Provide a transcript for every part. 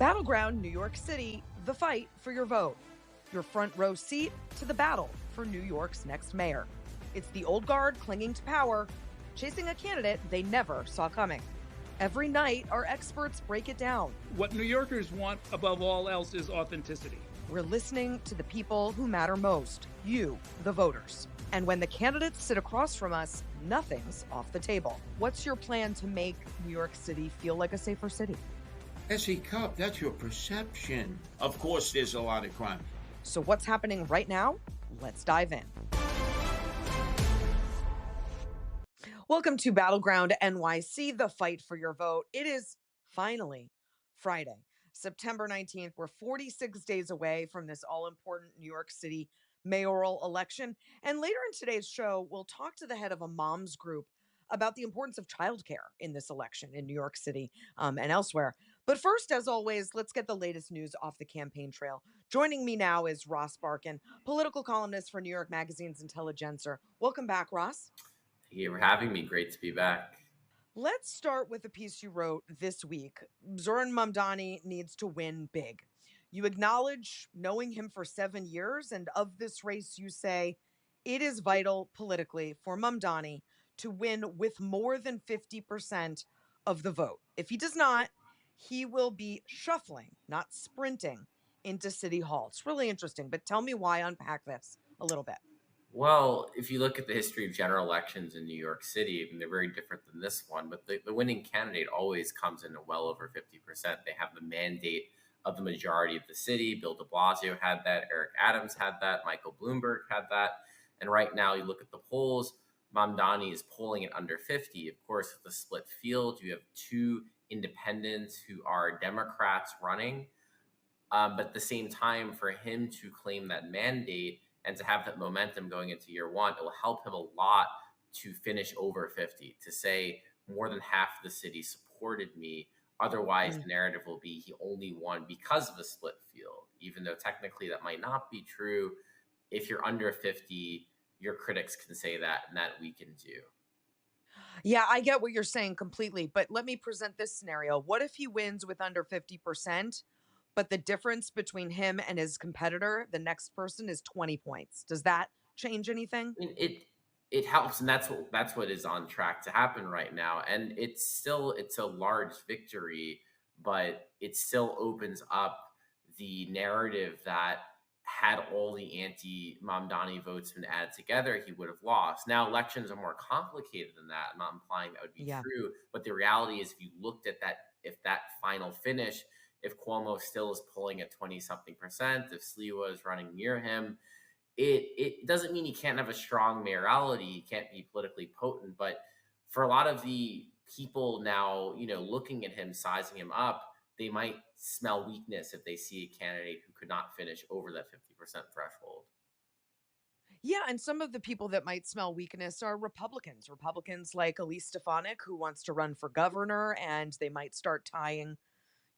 Battleground, New York City, the fight for your vote. Your front row seat to the battle for New York's next mayor. It's the old guard clinging to power, chasing a candidate they never saw coming. Every night, our experts break it down. What New Yorkers want above all else is authenticity. We're listening to the people who matter most, you, the voters. And when the candidates sit across from us, nothing's off the table. What's your plan to make New York City feel like a safer city? Cupp, that's your perception. Of course, there's a lot of crime. So what's happening right now? Let's dive in. Welcome to Battleground NYC, the fight for your vote. It is finally Friday, September 19th. We're 46 days away from this all-important New York City mayoral election. And later in today's show, we'll talk to the head of a mom's group about the importance of childcare in this election in New York City and elsewhere. But first, as always, let's get the latest news off the campaign trail. Joining me now is Ross Barkan, political columnist for New York Magazine's Intelligencer. Welcome back, Ross. Thank you for having me. Great to be back. Let's start with a piece you wrote this week. Zohran Mamdani needs to win big. You acknowledge knowing him for 7 years, and of this race, you say it is vital politically for Mamdani to win with more than 50% of the vote. If he does not, he will be shuffling, not sprinting, into City Hall. It's really interesting, but tell me why. Unpack this a little bit. Well, if you look at the history of general elections in New York City, I mean, they're very different than this one, but the winning candidate always comes in at well over 50%. They have the mandate of the majority of the city. Bill de Blasio had that. Eric Adams had that. Michael Bloomberg had that. And right now, you look at the polls, Mamdani is polling at under 50. Of course, with the split field, you have two independents who are Democrats running. But at the same time, for him to claim that mandate and to have that momentum going into year one, it will help him a lot to finish over 50, to say more than half of the city supported me. Otherwise, the narrative will be he only won because of the split field, even though technically that might not be true. If you're under 50, your critics can say that, and that weakens you. Yeah, I get what you're saying completely, but let me present this scenario. What if he wins with under 50%, but the difference between him and his competitor, the next person, is 20 points? Does that change anything? I mean, it helps, and that's what is on track to happen right now. And it's a large victory, but it still opens up the narrative that had all the anti-Mamdani votes been added together, he would have lost. Now, elections are more complicated than that. I'm not implying that would be true, but the reality is, if you looked at that, if that final finish, if Cuomo still is polling at 20-something%, if Sliwa is running near him, it doesn't mean he can't have a strong mayoralty, he can't be politically potent. But for a lot of the people now, looking at him, sizing him up, they might smell weakness if they see a candidate who could not finish over that 50% threshold. Yeah, and some of the people that might smell weakness are Republicans like Elise Stefanik, who wants to run for governor, and they might start tying,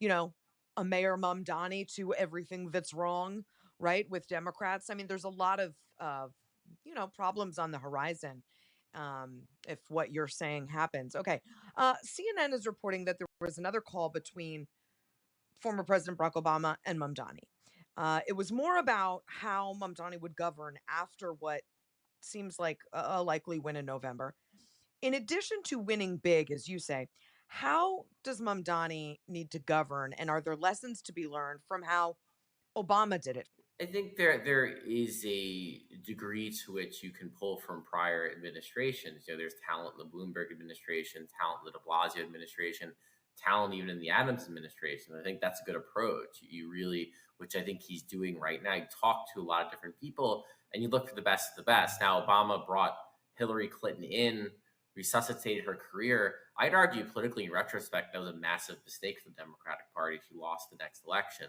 a Mayor Mamdani to everything that's wrong, right, with Democrats. I mean, there's a lot of, problems on the horizon if what you're saying happens. Okay, CNN is reporting that there was another call between former President Barack Obama and Mamdani. It was more about how Mamdani would govern after what seems like a likely win in November. In addition to winning big, as you say, how does Mamdani need to govern, and are there lessons to be learned from how Obama did it? I think there is a degree to which you can pull from prior administrations. There's talent in the Bloomberg administration, talent in the de Blasio administration, talent even in the Adams administration. I think that's a good approach. You really, which I think he's doing right now, you talk to a lot of different people and you look for the best of the best. Now, Obama brought Hillary Clinton in, resuscitated her career. I'd argue politically, in retrospect, that was a massive mistake for the Democratic Party if you lost the next election.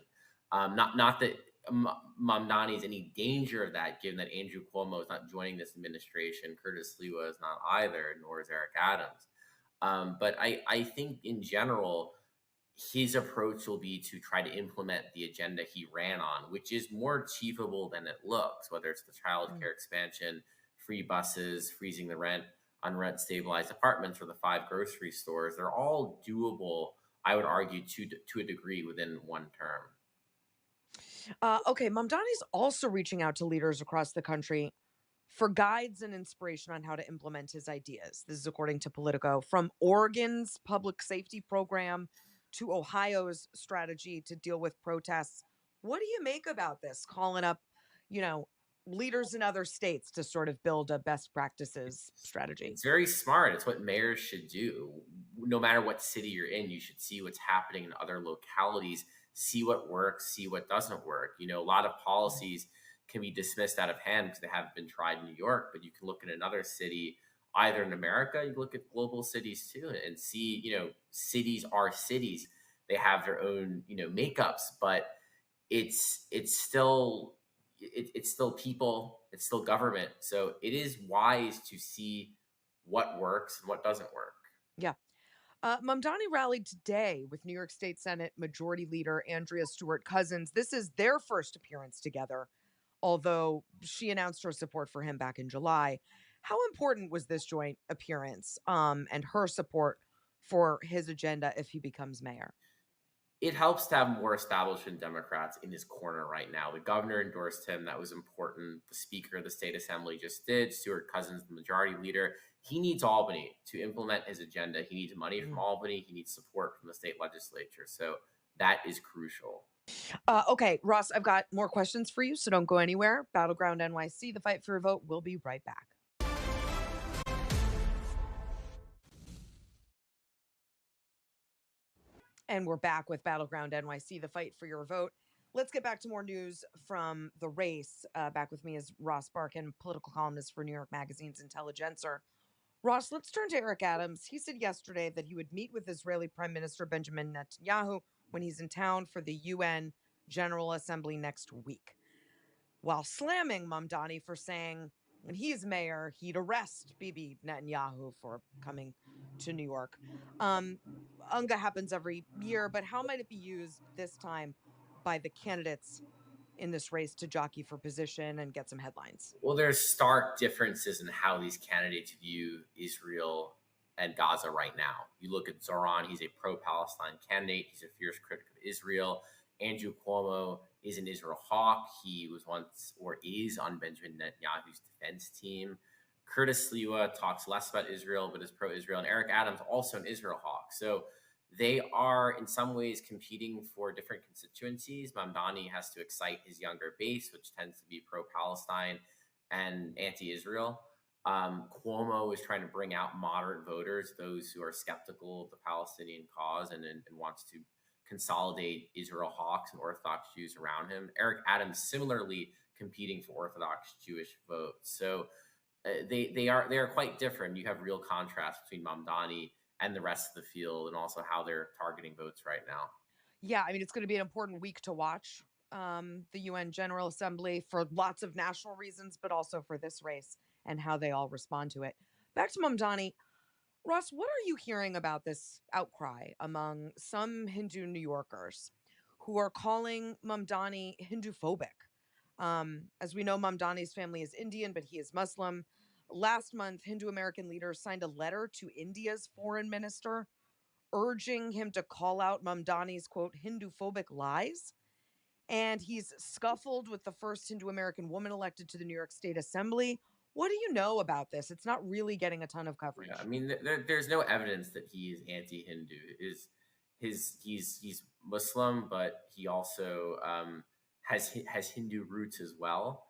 Not that Mamdani is any danger of that, given that Andrew Cuomo is not joining this administration, Curtis Sliwa is not either, nor is Eric Adams. But I think in general, his approach will be to try to implement the agenda he ran on, which is more achievable than it looks, whether it's the childcare expansion, free buses, freezing the rent on rent stabilized apartments, or the 5 grocery stores. They're all doable I would argue, to a degree within one term. Okay, Mamdani's also reaching out to leaders across the country for guides and inspiration on how to implement his ideas. This is according to Politico. From Oregon's public safety program to Ohio's strategy to deal with protests. What do you make about this? Calling up, you know, leaders in other states to sort of build a best practices strategy. It's very smart. It's what mayors should do. No matter what city you're in, you should see what's happening in other localities, see what works, see what doesn't work. A lot of policies can be dismissed out of hand because they haven't been tried in New York, but you can look at another city, either in America, you look at global cities too, and see, cities are cities. They have their own, makeups, but it's still it's still people, it's still government. So it is wise to see what works and what doesn't work. Yeah. Mamdani rallied today with New York State Senate Majority Leader Andrea Stewart Cousins. This is their first appearance together, although she announced her support for him back in July. How important was this joint appearance and her support for his agenda if he becomes mayor? It helps to have more establishment Democrats in his corner right now. The governor endorsed him. That was important. The speaker of the state assembly just did. Stewart Cousins, the majority leader. He needs Albany to implement his agenda. He needs money from Albany. He needs support from the state legislature. So that is crucial. Okay, Ross, I've got more questions for you, so don't go anywhere. Battleground NYC, the fight for your vote. We'll be right back. And we're back with Battleground NYC, the fight for your vote. Let's get back to more news from the race. Back with me is Ross Barkan, political columnist for New York Magazine's Intelligencer. Ross, let's turn to Eric Adams. He said yesterday that he would meet with Israeli Prime Minister Benjamin Netanyahu when he's in town for the UN General Assembly next week, while slamming Mamdani for saying when he's mayor, he'd arrest Bibi Netanyahu for coming to New York. UNGA happens every year, but how might it be used this time by the candidates in this race to jockey for position and get some headlines? Well, there's stark differences in how these candidates view Israel and Gaza right now. You look at Zohran, he's a pro-Palestine candidate. He's a fierce critic of Israel. Andrew Cuomo is an Israel hawk. He was once or is on Benjamin Netanyahu's defense team. Curtis Sliwa talks less about Israel, but is pro-Israel. And Eric Adams, also an Israel hawk. So they are in some ways competing for different constituencies. Mamdani has to excite his younger base, which tends to be pro-Palestine and anti-Israel. Cuomo is trying to bring out moderate voters, those who are skeptical of the Palestinian cause and wants to consolidate Israel hawks and Orthodox Jews around him. Eric Adams similarly competing for Orthodox Jewish votes. So they are quite different. You have real contrast between Mamdani and the rest of the field, and also how they're targeting votes right now. Yeah, I mean, it's going to be an important week to watch the UN General Assembly for lots of national reasons, but also for this race and how they all respond to it. Back to Mamdani. Ross, what are you hearing about this outcry among some Hindu New Yorkers who are calling Mamdani Hindu-phobic? As we know, Mamdani's family is Indian, but he is Muslim. Last month, Hindu American leaders signed a letter to India's foreign minister urging him to call out Mamdani's, quote, Hindu-phobic lies. And he's scuffled with the first Hindu American woman elected to the New York State Assembly. What do you know about this? It's not really getting a ton of coverage. Yeah, I mean, there's no evidence that he is anti-Hindu. He's Muslim, but he also has Hindu roots as well.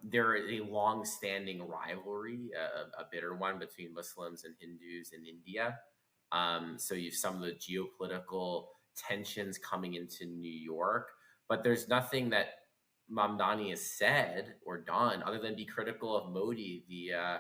There is a long-standing rivalry, a bitter one, between Muslims and Hindus in India. So you have some of the geopolitical tensions coming into New York, but there's nothing that Mamdani has said or done other than be critical of Modi, the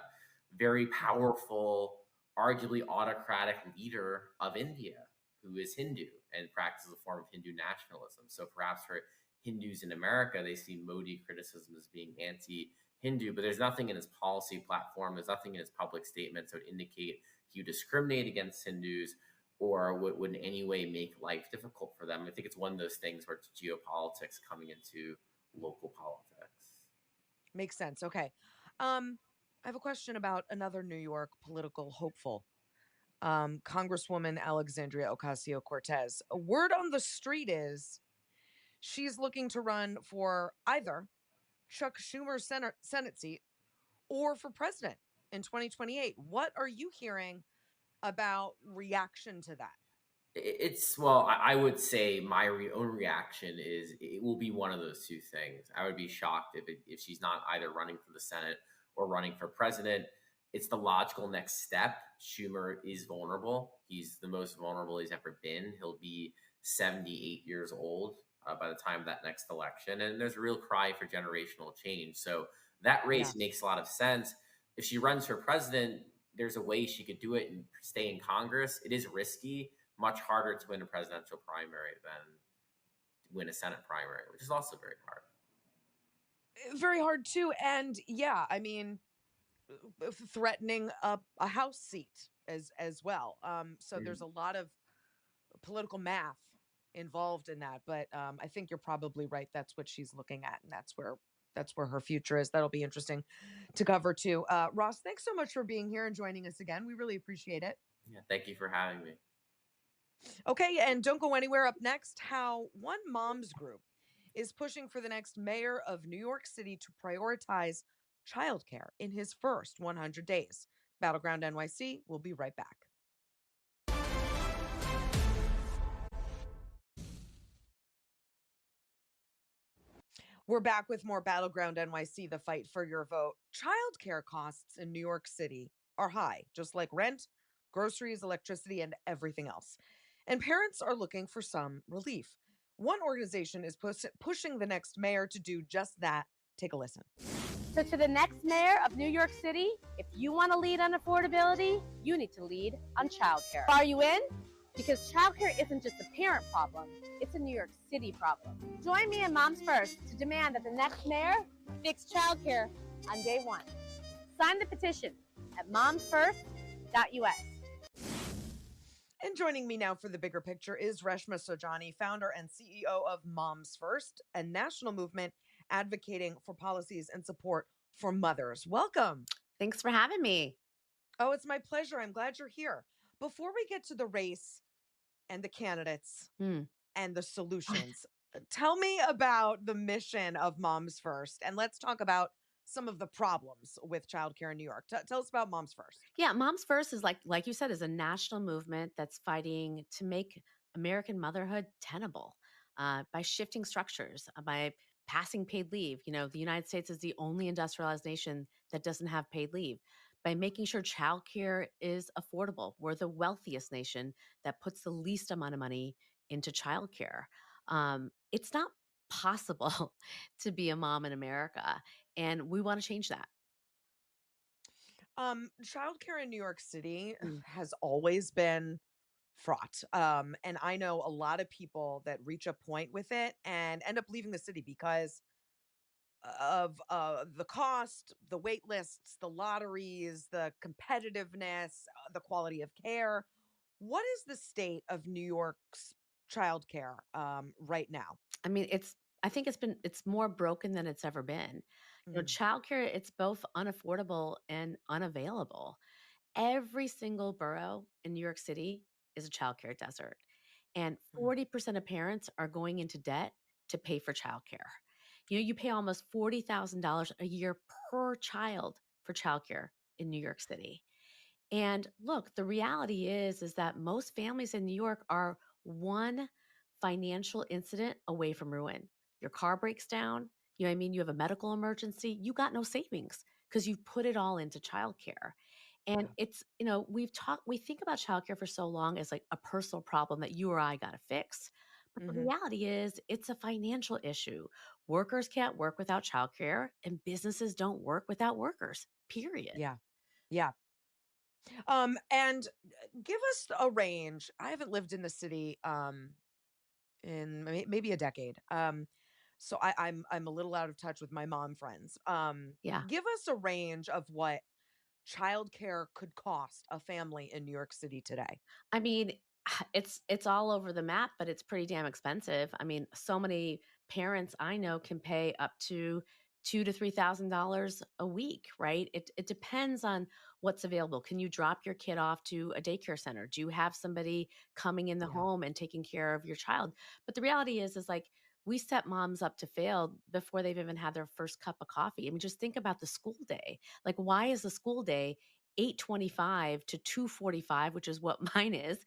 very powerful, arguably autocratic leader of India, who is Hindu and practices a form of Hindu nationalism. So perhaps for Hindus in America, they see Modi criticism as being anti-Hindu, but there's nothing in his policy platform, there's nothing in his public statements that would indicate he would discriminate against Hindus or would in any way make life difficult for them. I think it's one of those things where it's geopolitics coming into local politics. Makes sense. Okay. I have a question about another New York political hopeful. Congresswoman Alexandria Ocasio-Cortez. A word on the street is she's looking to run for either Chuck Schumer's Senate seat or for president in 2028. What are you hearing about reaction to that? Well, I would say my own reaction is it will be one of those two things. I would be shocked if she's not either running for the Senate or running for president. It's the logical next step. Schumer is vulnerable. He's the most vulnerable he's ever been. He'll be 78 years old by the time of that next election. And there's a real cry for generational change. So that race Yes. makes a lot of sense. If she runs for president, there's a way she could do it and stay in Congress. It is risky, much harder to win a presidential primary than win a Senate primary, which is also very hard. Very hard too. And yeah, I mean, threatening a House seat as well. So there's a lot of political math involved in that. But I think you're probably right. That's what she's looking at, and that's where her future is. That'll be interesting to cover too. Ross, thanks so much for being here and joining us again. We really appreciate it. Yeah, thank you for having me. Okay, and don't go anywhere. Up next, how one mom's group is pushing for the next mayor of New York City to prioritize childcare in his first 100 days. Battleground NYC, we'll be right back. We're back with more Battleground NYC, the fight for your vote. Childcare costs in New York City are high, just like rent, groceries, electricity, and everything else. And parents are looking for some relief. One organization is pushing the next mayor to do just that. Take a listen. So to the next mayor of New York City, if you want to lead on affordability, you need to lead on childcare. Are you in? Because childcare isn't just a parent problem, it's a New York City problem. Join me in Moms First to demand that the next mayor fix childcare on day one. Sign the petition at momsfirst.us. And joining me now for the bigger picture is Reshma Saujani, founder and CEO of Moms First, a national movement advocating for policies and support for mothers. Welcome. Thanks for having me. Oh, it's my pleasure. I'm glad you're here. Before we get to the race and the candidates and the solutions, tell me about the mission of Moms First, and let's talk about some of the problems with childcare in New York. Tell us about Moms First. Yeah, Moms First is like you said, is a national movement that's fighting to make American motherhood tenable by shifting structures, by passing paid leave. You know, the United States is the only industrialized nation that doesn't have paid leave. By making sure childcare is affordable. We're the wealthiest nation that puts the least amount of money into childcare. It's not possible to be a mom in America, and we want to change that. Childcare in New York City has always been fraught. And I know a lot of people that reach a point with it and end up leaving the city because of the cost, the wait lists, the lotteries, the competitiveness, the quality of care. What is the state of New York's childcare right now? I mean, I think it's more broken than it's ever been. You know, childcare, it's both unaffordable and unavailable. Every single borough in New York City is a childcare desert. And 40% of parents are going into debt to pay for childcare. You know, you pay almost $40,000 a year per child for childcare in New York City. And look, the reality is that most families in New York are one financial incident away from ruin. Your car breaks down, you know what I mean? You have a medical emergency, you got no savings because you've put it all into childcare. And it's, you know, we think about childcare for so long as like a personal problem that you or I got to fix. But the reality is it's a financial issue. Workers can't work without childcare and businesses don't work without workers, period. Yeah. Yeah. And give us a range. I haven't lived in the city in maybe a decade. So I'm a little out of touch with my mom friends. Yeah. Give us a range of what childcare could cost a family in New York City today. I mean, it's all over the map, but it's pretty damn expensive. I mean, so many parents I know can pay up to $2,000 to $3,000 a week, right? It depends on what's available. Can you drop your kid off to a daycare center? Do you have somebody coming in the Yeah. home and taking care of your child? But the reality is like we set moms up to fail before they've even had their first cup of coffee. I mean, just think about the school day. Like, why is the school day 8:25 to 2:45, which is what mine is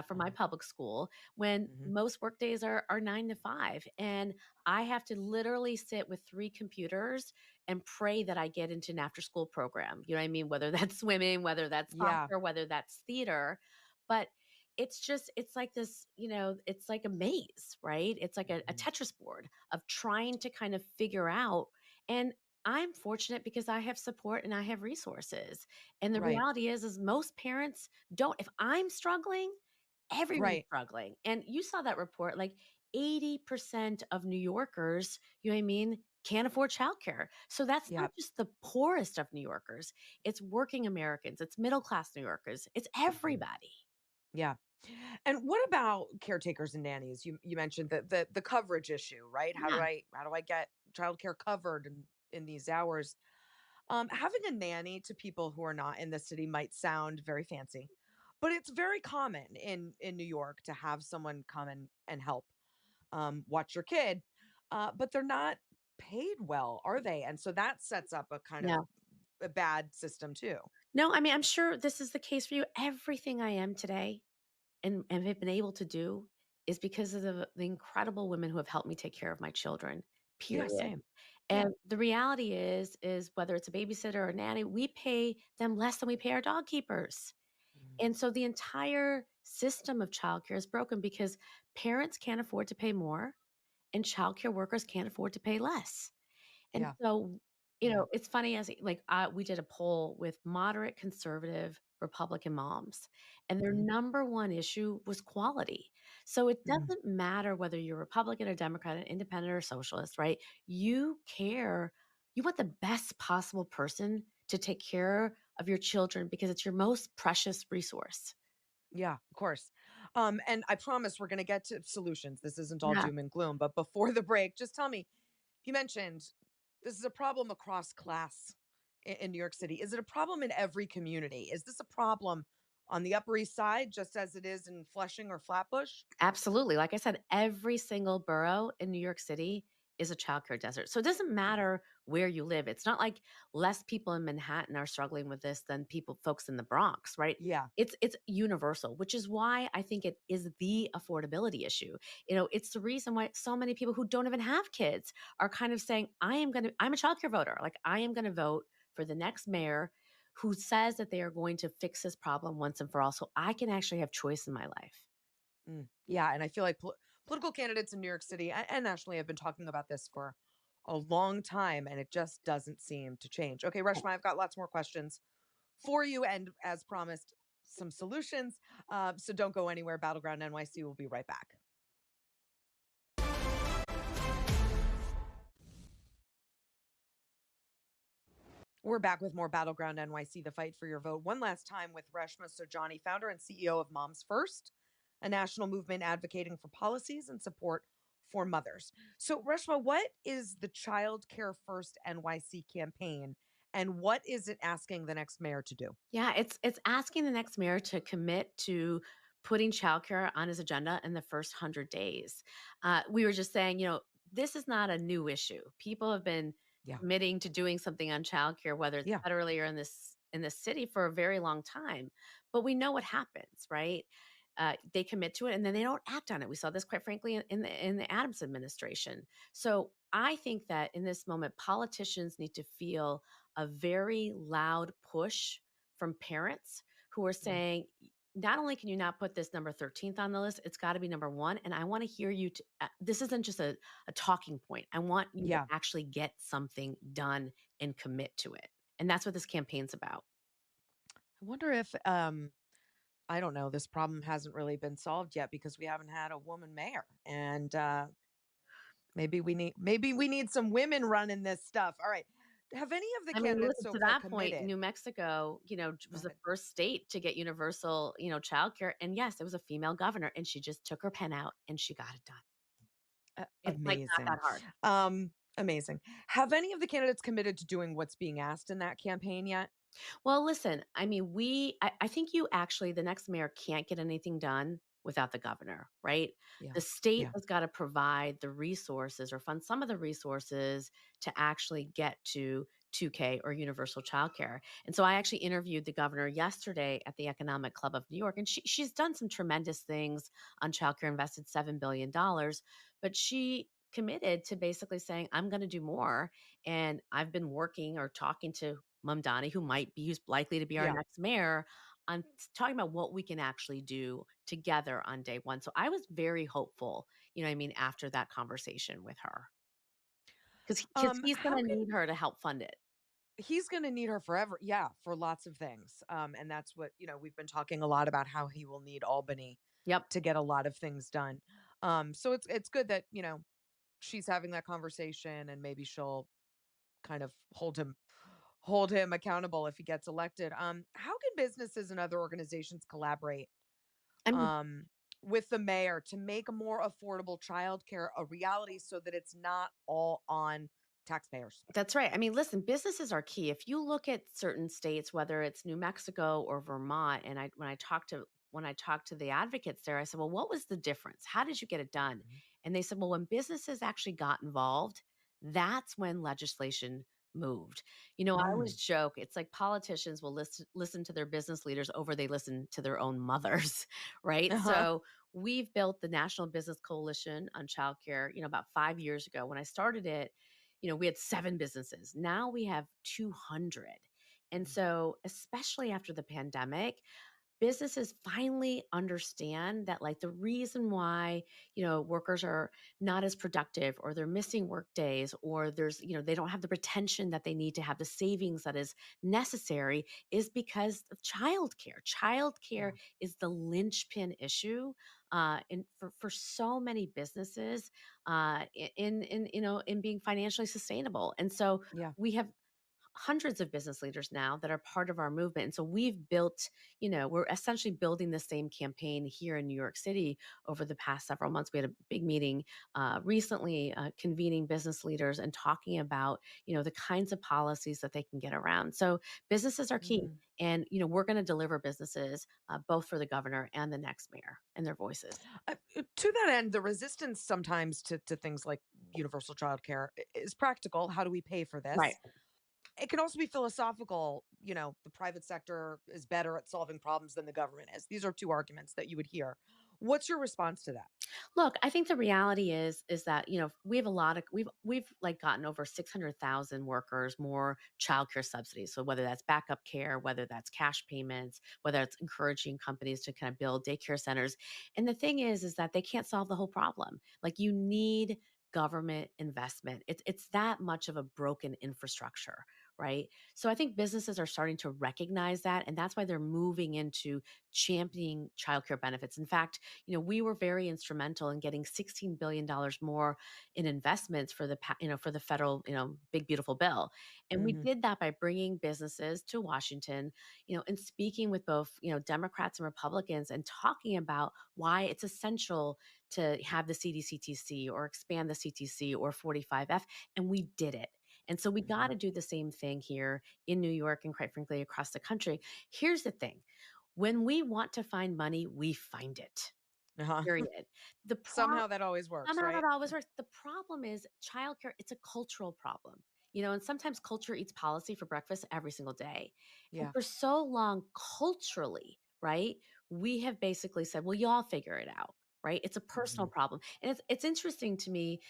for my public school, when Mm-hmm. most work days are 9 to 5? And I have to literally sit with 3 computers and pray that I get into an after school program. You know what I mean? Whether that's swimming, whether that's Yeah. soccer, whether that's theater. But it's like this, it's like a maze, right? It's like a Mhm. Tetris board of trying to kind of figure out. And I'm fortunate because I have support and I have resources. And the Right. reality is most parents don't. If I'm struggling, everyone's Right. struggling. And you saw that report, like 80% of New Yorkers, you know what I mean, can't afford childcare. So that's Yeah. not just the poorest of New Yorkers. It's working Americans, it's middle class New Yorkers, it's Mhm. everybody. Yeah. And what about caretakers and nannies? You mentioned the coverage issue, right? How do Yeah. I get childcare covered in these hours? Having a nanny to people who are not in the city might sound very fancy, but it's very common in New York to have someone come and help watch your kid, but they're not paid well, are they? And so that sets up a kind of No. a bad system too. No, I mean, I'm sure this is the case for you. Everything I am today and have been able to do is because of the incredible women who have helped me take care of my children, Yeah, period. same. Yeah. And the reality is whether it's a babysitter or a nanny, we pay them less than we pay our dog keepers. Mm. And so the entire system of childcare is broken because parents can't afford to pay more and childcare workers can't afford to pay less. And Yeah. so, Yeah. it's funny as like we did a poll with moderate conservative Republican moms, and their Mhm. number one issue was quality. So it Mm. doesn't matter whether you're Republican or Democrat, an independent or socialist, right? You care, you want the best possible person to take care of your children because it's your most precious resource. Yeah, of course. And I promise we're going to get to solutions. This isn't all Yeah, doom and gloom, but before the break, just tell me, you mentioned this is a problem across class in New York City. Is it a problem in every community? Is this a problem on the Upper East Side, just as it is in Flushing or Flatbush? absolutely. Like I said, every single borough in New York City is a childcare desert. So it doesn't matter where you live. It's not like less people in Manhattan are struggling with this than folks in the Bronx, right? Yeah. It's universal, which is why I think it is the affordability issue. It's the reason why so many people who don't even have kids are kind of saying, I'm a childcare voter. Like I am going to vote for the next mayor who says that they are going to fix this problem once and for all so I can actually have choice in my life. Yeah. And I feel like political candidates in New York City and nationally have been talking about this for a long time, and it just doesn't seem to change. Okay, Reshma, I've got lots more questions for you. And as promised, some solutions. So don't go anywhere. Battleground NYC will be right back. We're back with more Battleground NYC, the fight for your vote. One last time with Reshma Saujani, founder and CEO of Moms First, a national movement advocating for policies and support for mothers. So, Reshma, what is the Childcare First NYC campaign, and what is it asking the next mayor to do? Yeah, it's asking the next mayor to commit to putting childcare on his agenda in the first 100 days. We were just saying, this is not a new issue. People have been Yeah. committing to doing something on childcare, whether it's Yeah. federally or in this city, for a very long time. But we know what happens, right? They commit to it and then they don't act on it. We saw this, quite frankly, in the Adams administration. So I think that in this moment, politicians need to feel a very loud push from parents who are Mm. saying, not only can you not put this number 13th on the list, it's got to be number one. And I want to hear you. This isn't just a talking point. I want you to Yeah. actually get something done and commit to it. And that's what this campaign's about. I wonder if I don't know, this problem hasn't really been solved yet because we haven't had a woman mayor. And maybe we need some women running this stuff. All right. Have any of the I mean, candidates listen, so to far that point, committed? New Mexico, Go was the ahead. first state to get universal, childcare. And yes, it was a female governor, and she just took her pen out and she got it done. It's like not Amazing. that hard. Um, Amazing. Have any of the candidates committed to doing what's being asked in that campaign yet? Well, listen, I mean, I think you actually, the next mayor can't get anything done without the governor, right? Yeah. The state Yeah. has got to provide the resources or fund some of the resources to actually get to 2K or universal childcare. And so I actually interviewed the governor yesterday at the Economic Club of New York, and she's done some tremendous things on childcare, invested $7 billion, but she committed to basically saying, I'm going to do more. And I've been working or talking to Mamdani, who's likely to be our Yeah. next mayor, on talking about what we can actually do together on day one. So I was very hopeful, you know what I mean, after that conversation with her. Because he's How gonna can need her to help fund it. he's going to need her forever? Yeah, for lots of things. And that's what, we've been talking a lot about how he will need Albany Yep. to get a lot of things done. So it's good that, she's having that conversation, and maybe she'll kind of hold him accountable if he gets elected. How can businesses and other organizations collaborate I mean, um with the mayor to make a more affordable childcare a reality, so that it's not all on taxpayers? that's right. I mean, listen, businesses are key. If you look at certain states, whether it's New Mexico or Vermont, and when I talked to the advocates there, I said, "Well, what was the difference? How did you get it done?" Mhm. And they said, "Well, when businesses actually got involved, that's when legislation moved." I always Mm. joke, it's like politicians will listen to their business leaders over they listen to their own mothers, right? Uh-huh. So we've built the National Business Coalition on childcare, about 5 years ago. When I started it, we had 7 businesses. Now we have 200. And Mm. so, especially after the pandemic, businesses finally understand that, like, the reason why workers are not as productive, or they're missing work days, or they don't have the retention that they need to have the savings that is necessary, is because of childcare Yeah. is the linchpin issue for so many businesses in being financially sustainable. And so Yeah. we have hundreds of business leaders now that are part of our movement. And so we're essentially building the same campaign here in New York City over the past several months. We had a big meeting recently, convening business leaders and talking about, the kinds of policies that they can get around. So businesses are key. Mhm. And, we're going to deliver businesses both for the governor and the next mayor and their voices. To that end, the resistance sometimes to things like universal childcare is practical. How do we pay for Right. this? It can also be philosophical. The private sector is better at solving problems than the government is. These are two arguments that you would hear. What's your response to that? Look, I think the reality is that we have a lot of we've like gotten over 600,000 workers more childcare subsidies. So whether that's backup care, whether that's cash payments, whether it's encouraging companies to kind of build daycare centers, and the thing is that they can't solve the whole problem. Like, you need government investment. It's that much of a broken infrastructure, right? So I think businesses are starting to recognize that, and that's why they're moving into championing childcare benefits. In fact, we were very instrumental in getting $16 billion more in investments for the federal, big beautiful bill. And we Hmm. did that by bringing businesses to Washington, and speaking with both, Democrats and Republicans, and talking about why it's essential to have the CDCTC or expand the CTC or 45F, and we did it. And so we got Hmm. to do the same thing here in New York and, quite frankly, across the country. Here's the thing: when we want to find money, we find it. Uh-huh. Period. The pro Somehow that always works, Somehow that right? always works. The problem is childcare, it's a cultural problem. And sometimes culture eats policy for breakfast every single day. And Yeah. for so long, culturally, right, we have basically said, well, y'all figure it out. Right. It's a personal Hmm. problem. And it's interesting to me,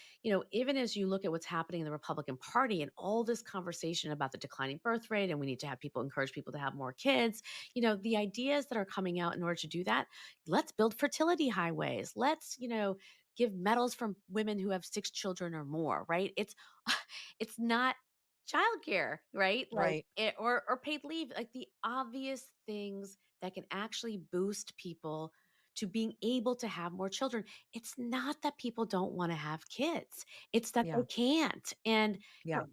even as you look at what's happening in the Republican Party and all this conversation about the declining birth rate, and we need to have people encourage people to have more kids, the ideas that are coming out in order to do that. Let's build fertility highways. Let's, give medals from women who have 6 children or more, right? It's not childcare, right? Like Right. or paid leave, like the obvious things that can actually boost people to being able to have more children. It's not that people don't want to have kids. It's that they Yeah. can't. Yeah.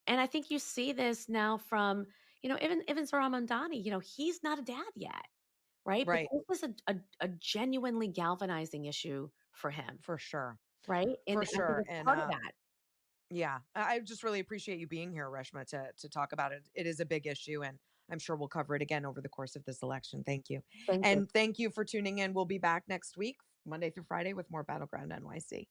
And I think you see this now from, even Zohran Mamdani, he's not a dad yet, right? But Right. this is a genuinely galvanizing issue for him, For sure. right? And For I think sure. it's And part of that. Yeah, I just really appreciate you being here, Reshma, to talk about it. It is a big issue, and I'm sure we'll cover it again over the course of this election. Thank you. Thank you. And thank you for tuning in. We'll be back next week, Monday through Friday, with more Battleground NYC.